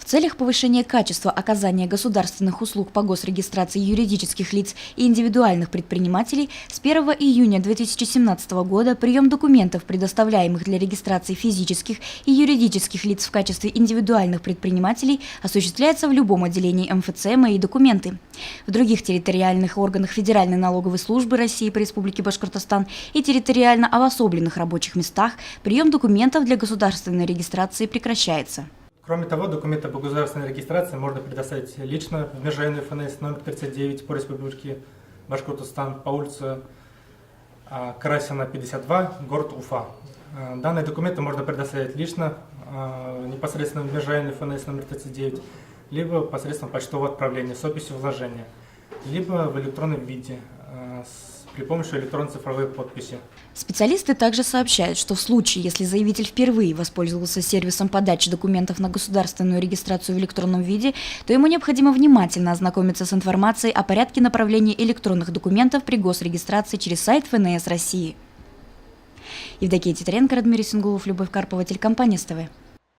целях повышения качества оказания государственных услуг по госрегистрации юридических лиц и индивидуальных предпринимателей с 1 июня 2017 года прием документов, предоставляемых для регистрации физических и юридических лиц в качестве индивидуальных предпринимателей, осуществляется в любом отделении МФЦ «Мои документы». В других территориальных органах Федеральной налоговой службы России по Республике Башкортостан и территориально обособленных рабочих местах прием документов для государственной регистрации прекращается. Кроме того, документы по государственной регистрации можно предоставить лично в межрайонный ФНС номер 39 по Республике Башкортостан по улице Красина, 52, город Уфа. Данные документы можно предоставить лично непосредственно в межрайонный ФНС номер 39, либо посредством почтового отправления с описью вложения, либо в электронном виде при помощи электронной цифровой подписи. Специалисты также сообщают, что в случае, если заявитель впервые воспользовался сервисом подачи документов на государственную регистрацию в электронном виде, то ему необходимо внимательно ознакомиться с информацией о порядке направления электронных документов при госрегистрации через сайт ФНС России. Евдокия Титаренко, Радмир Исенгулов, Любовь Карпова, телекомпания СТВ.